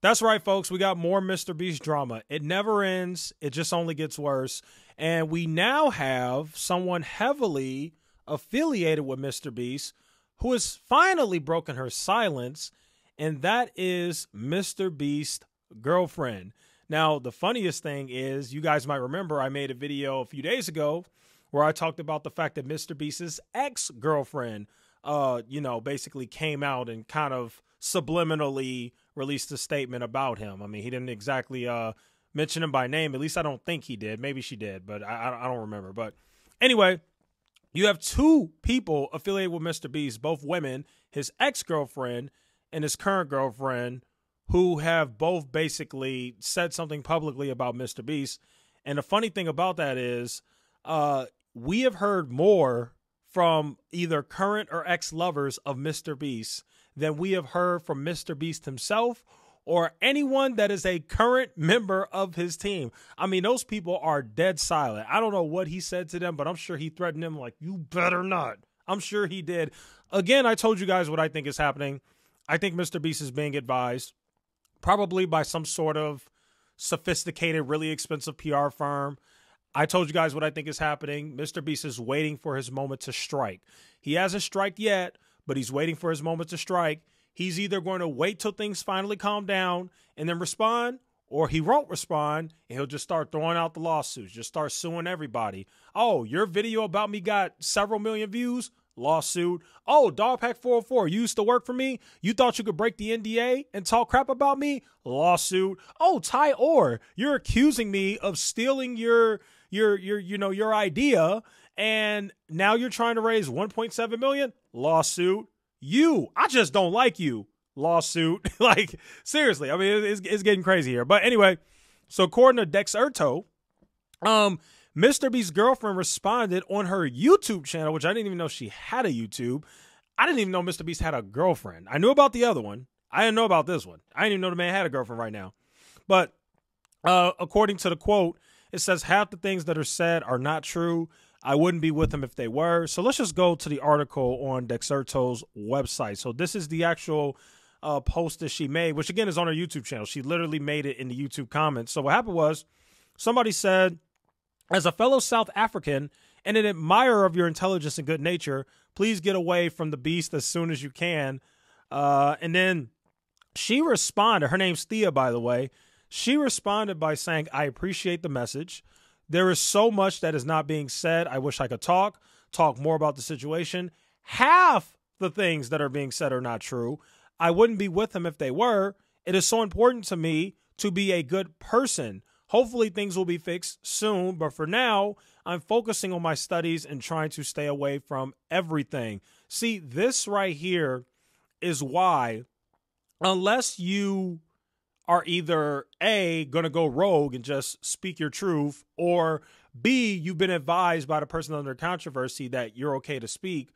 That's right, folks. We got more MrBeast drama. It never ends. It just only gets worse. And we now have someone heavily affiliated with MrBeast who has finally broken her silence, and that is MrBeast's girlfriend. Now, the funniest thing is, you guys might remember I made a video a few days ago where I talked about the fact that MrBeast's ex-girlfriend, basically came out and kind of subliminally released a statement about him. I mean, he didn't exactly mention him by name. At least I don't think he did. Maybe she did, but I don't remember. But anyway, you have two people affiliated with MrBeast, both women, his ex-girlfriend and his current girlfriend, who have both basically said something publicly about MrBeast. And the funny thing about that is we have heard more from either current or ex-lovers of MrBeast than we have heard from MrBeast himself or anyone that is a current member of his team. I mean, those people are dead silent. I don't know what he said to them, but I'm sure he threatened them like, you better not. I'm sure he did. Again, I told you guys what I think is happening. I think MrBeast is being advised, probably by some sort of sophisticated, really expensive PR firm. I told you guys what I think is happening. MrBeast is waiting for his moment to strike. He hasn't struck yet, but he's waiting for his moment to strike. He's either going to wait till things finally calm down and then respond, or he won't respond and he'll just start throwing out the lawsuits, just start suing everybody. Oh, your video about me got several million views? Lawsuit. Oh, Dogpack 404, you used to work for me? You thought you could break the NDA and talk crap about me? Lawsuit. Oh, Ty Orr, you're accusing me of stealing your idea, and now you're trying to raise 1.7 million? Lawsuit. I just don't like you. Lawsuit. Like, seriously, I mean, it's getting crazy here. But anyway, so according to Dexerto, MrBeast's girlfriend responded on her YouTube channel, which I didn't even know she had a YouTube. I didn't even know MrBeast had a girlfriend. I knew about the other one. I didn't know about this one. I didn't even know the man had a girlfriend right now. But according to the quote, it says half the things that are said are not true. I wouldn't be with him if they were. So let's just go to the article on Dexerto's website. So this is the actual post that she made, which again is on her YouTube channel. She literally made it in the YouTube comments. So what happened was somebody said, as a fellow South African and an admirer of your intelligence and good nature, please get away from the beast as soon as you can. And then she responded. Her name's Thea, by the way. She responded by saying, I appreciate the message. There is so much that is not being said. I wish I could talk more about the situation. Half the things that are being said are not true. I wouldn't be with them if they were. It is so important to me to be a good person. Hopefully things will be fixed soon, but for now, I'm focusing on my studies and trying to stay away from everything. See, this right here is why, unless you are either A, going to go rogue and just speak your truth, or B, you've been advised by the person under controversy that you're okay to speak,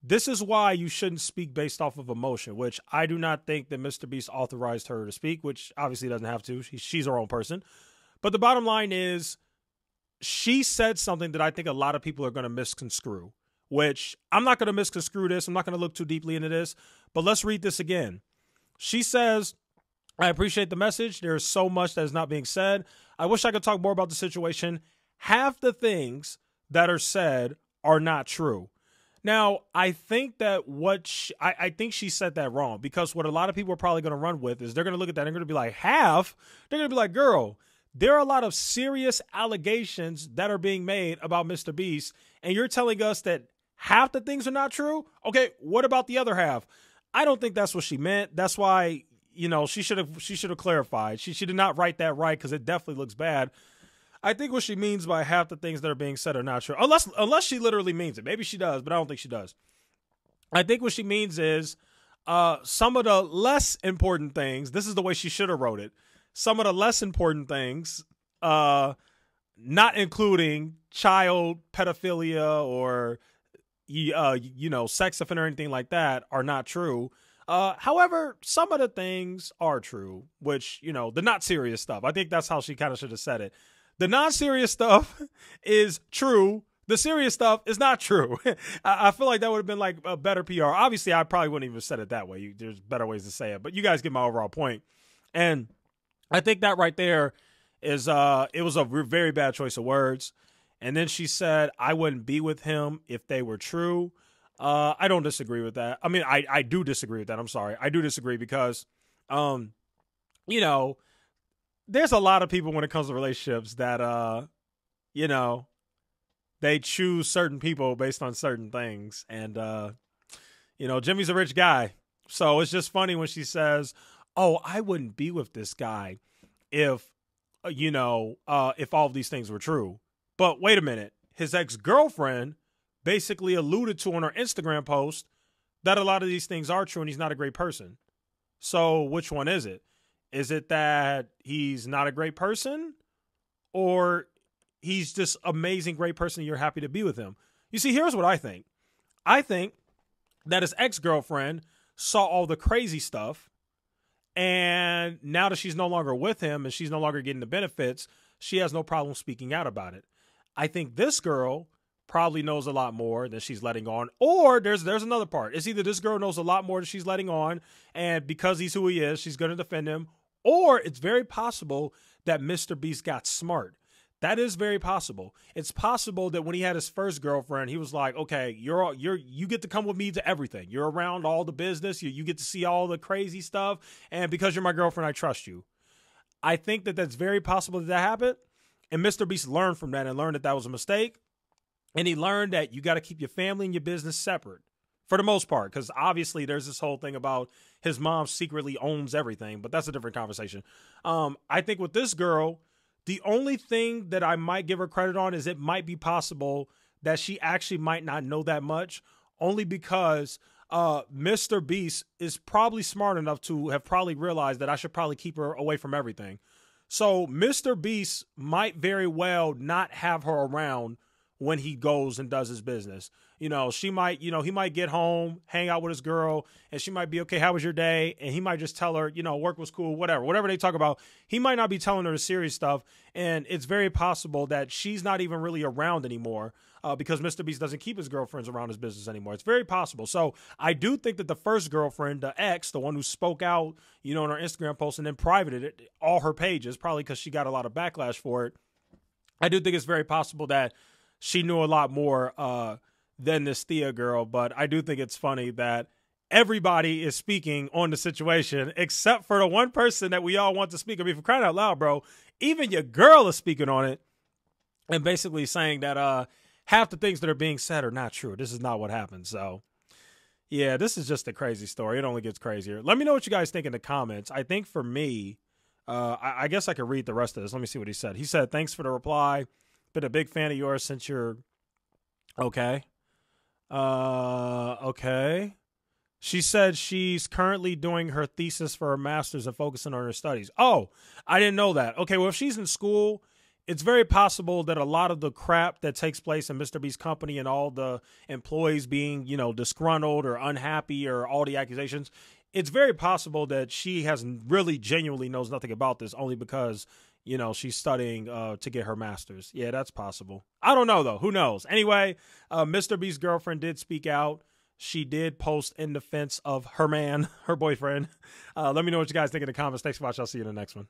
this is why you shouldn't speak based off of emotion, which I do not think that MrBeast authorized her to speak, which obviously doesn't have to. She's her own person. But the bottom line is she said something that I think a lot of people are going to misconstrue, which I'm not going to misconstrue this. I'm not going to look too deeply into this, but let's read this again. She says, I appreciate the message. There is so much that is not being said. I wish I could talk more about the situation. Half the things that are said are not true. Now, I think that I think she said that wrong, because what a lot of people are probably going to run with is they're going to look at that and they're going to be like, half? They're going to be like, girl, there are a lot of serious allegations that are being made about MrBeast, and you're telling us that half the things are not true? Okay, what about the other half? I don't think that's what she meant. That's why, she should have clarified. She did not write that right, because it definitely looks bad. I think what she means by half the things that are being said are not true, unless she literally means it. Maybe she does, but I don't think she does. I think what she means is some of the less important things. This is the way she should have wrote it. Some of the less important things, not including child pedophilia or sex offender or anything like that, are not true. However, some of the things are true, which, the not serious stuff. I think that's how she kind of should have said it. The non-serious stuff is true. The serious stuff is not true. I feel like that would have been like a better PR. Obviously, I probably wouldn't even have said it that way. There's better ways to say it, but you guys get my overall point. And I think that right there is it was a very bad choice of words. And then she said, I wouldn't be with him if they were true. I don't disagree with that. I mean, I do disagree with that. I'm sorry. I do disagree because, you know, there's a lot of people when it comes to relationships that, you know, they choose certain people based on certain things. And, you know, Jimmy's a rich guy. So it's just funny when she says, oh, I wouldn't be with this guy if, you know, if all of these things were true. But wait a minute. His ex-girlfriend basically alluded to on her Instagram post that a lot of these things are true and he's not a great person. So which one is it? Is it that he's not a great person, or he's just amazing, great person and you're happy to be with him? You see, here's what I think. I think that his ex-girlfriend saw all the crazy stuff, and now that she's no longer with him and she's no longer getting the benefits, she has no problem speaking out about it. I think this girl probably knows a lot more than she's letting on. Or there's another part. It's either this girl knows a lot more than she's letting on, and because he's who he is, she's going to defend him. Or it's very possible that MrBeast got smart. That is very possible. It's possible that when he had his first girlfriend, he was like, okay, you get to come with me to everything. You're around all the business. You get to see all the crazy stuff. And because you're my girlfriend, I trust you. I think that that's very possible that happened. And MrBeast learned from that and learned that that was a mistake. And he learned that you got to keep your family and your business separate for the most part, because obviously there's this whole thing about his mom secretly owns everything, but that's a different conversation. I think with this girl, the only thing that I might give her credit on is it might be possible that she actually might not know that much, only because MrBeast is probably smart enough to have probably realized that I should probably keep her away from everything. So MrBeast might very well not have her around when he goes and does his business. You know, she might, you know, he might get home, hang out with his girl, and she might be, okay, how was your day? And he might just tell her, you know, work was cool, whatever they talk about. He might not be telling her the serious stuff. And it's very possible that she's not even really around anymore because MrBeast doesn't keep his girlfriends around his business anymore. It's very possible. So I do think that the first girlfriend, the ex, the one who spoke out, you know, in her Instagram post and then privated it, all her pages, probably because she got a lot of backlash for it. I do think it's very possible that she knew a lot more than this Thea girl, but I do think it's funny that everybody is speaking on the situation except for the one person that we all want to speak. I mean, for crying out loud, bro, even your girl is speaking on it and basically saying that half the things that are being said are not true. This is not what happened. So, yeah, this is just a crazy story. It only gets crazier. Let me know what you guys think in the comments. I think for me, I guess I could read the rest of this. Let me see what he said. He said, thanks for the reply. Been a big fan of yours since you're okay. Okay. She said she's currently doing her thesis for her master's and focusing on her studies. Oh, I didn't know that. Okay, well, if she's in school, it's very possible that a lot of the crap that takes place in MrBeast's company and all the employees being, you know, disgruntled or unhappy or all the accusations, it's very possible that she has really genuinely knows nothing about this only because, you know, she's studying to get her master's. Yeah, that's possible. I don't know, though. Who knows? Anyway, MrBeast's girlfriend did speak out. She did post in defense of her man, her boyfriend. Let me know what you guys think in the comments. Thanks for watching. I'll see you in the next one.